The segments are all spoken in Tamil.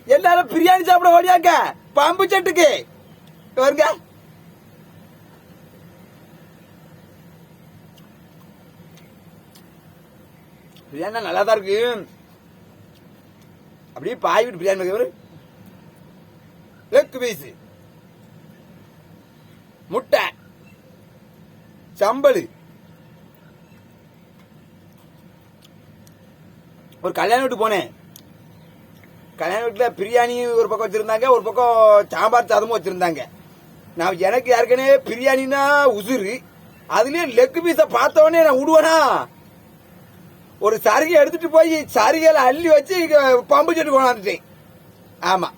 எல்லாரும் பிரியாணி சாப்பிட ஓடியாங்க பம்பு செட்டுக்கு வருங்க. பிரியாணி நல்லா தான் இருக்கு. அப்படியே பாய் வீட்டு பிரியாணி லெக் பீஸ், முட்டை, சம்பல். ஒரு கல்யாண வீட்டுக்கு போனேன். கல்யாண வீட்டுல பிரியாணி ஒரு பக்கம் வச்சிருந்தாங்க, ஒரு பக்கம் சாம்பார் சாதமும் வச்சிருந்தாங்க. நான் எனக்கு ஏற்கனவே பிரியாணினா உசுறு, அதுலயும் லெக் பீஸ பார்த்த உடனே நான் விடுவேனா, ஒரு சரிகை எடுத்துட்டு போய் சரிகையில அள்ளி வச்சு பம்பு செட்டு கொண்டாந்துட்டேன். ஆமா,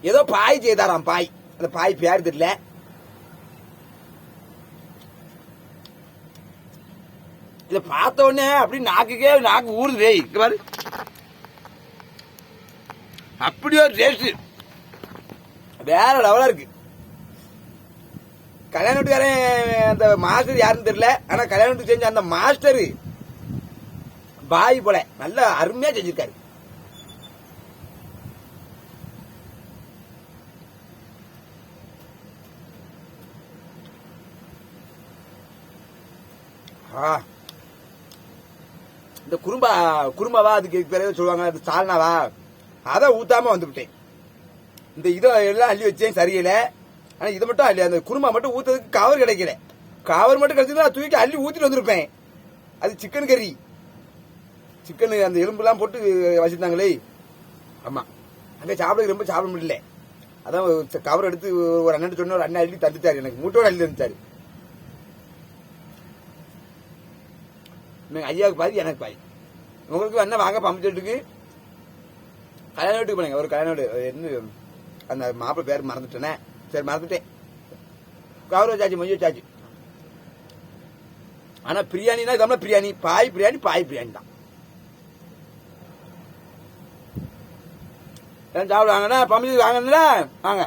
ஏதோ பாய் செய்தாராம். பாய், அந்த பாய் பேர் தெரியல. இத பார்த்த உடனே அப்படி நாக்கு ஊறுதே. பாரு, அப்படி ஒரு டேஸ்ட் வேற லெவலா இருக்கு. கல்யாண வீட்டுக்காரன் அந்த மாஸ்டர் யாருன்னு தெரியல, ஆனா கல்யாண வீட்டுக்கு செஞ்ச அந்த மாஸ்டர் பாய் போல நல்லா அருமையா செஞ்சிருக்காரு. இந்த குறும்பாவா அதுக்கு பேர் சொல்லுவாங்க, அது சால்னாவா, அதை ஊத்தாம வந்துவிட்டேன். இந்த இதை எல்லாம் அள்ளி வச்சேன் சரியில்ல. ஆனா இதை மட்டும் அள்ளி, அந்த குருமா மட்டும் ஊத்துறதுக்கு கவர் கிடைக்கல. கவர் மட்டும் கிடைச்சதுன்னா தூக்கி அள்ளி ஊத்திட்டு வந்திருப்பேன். அது சிக்கன் கறி, சிக்கன் அந்த எலும்புலாம் போட்டு வச்சிருந்தாங்களே. ஆமா, அங்க சாப்பிட ரொம்ப சாப்பிட முடியல. அதான் கவர் எடுத்து ஒரு அண்ணன் சொன்ன, ஒரு அண்ணன் அள்ளி தந்துட்டாரு, எனக்கு மூட்டோட அள்ளி தந்துட்டாரு. ஐயாவுக்கு பாதி, எனக்கு பாதி. உங்களுக்கு என்ன வாங்க பம்பு செட்டுக்கு கல்யாண வீட்டுக்கு போனீங்க. ஒரு கல்யாண வீடு, அந்த மாப்பிள்ளை பேர் மறந்துட்டேனே. சரி, மறந்துட்டேன். கவர் வச்சாச்சு, மொய் வச்சாச்சு. ஆனா பிரியாணினா கம்மா பிரியாணி, பாய் பிரியாணி தான். சாப்பிடுவாங்கன்னா பம்பு வாங்க வாங்க.